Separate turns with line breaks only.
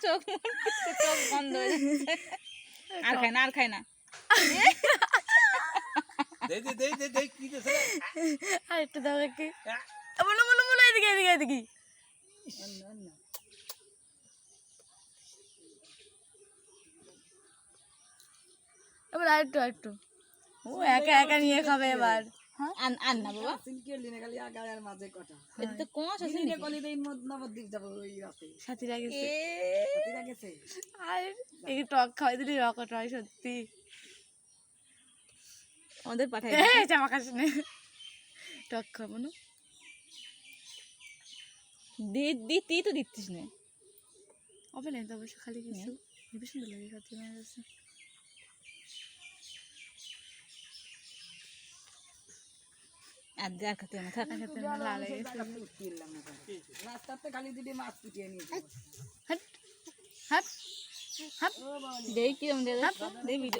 চোখ চোখ বন্ধ হয়ে যাচ্ছে। আর খায় না
আর একটু দাও কি বলো বলো বলো এদিকে এদিকে এদিকে এবার আরেকটু ও একা একা নিয়ে খাবে এবার
আন না বাবা এটা তো কোঁচ আছে
সাথীরা গেছে আর এই টক খাওয়াই দিলি রকট হয় সত্যি
আমাদের পাঠাই
জামা কাশ নে টক খাবো না
দিতেই তো দিচ্ছিস না
হবে না তো অবশ্য খালি কিছু হেবি সুন্দর লাগে খাতে আমার কাছে
আর দেখ খাতে না থাক
খাতে আমার লাল গেছে হাট হাট হাট
দেই কি রকম দেই ভিডিও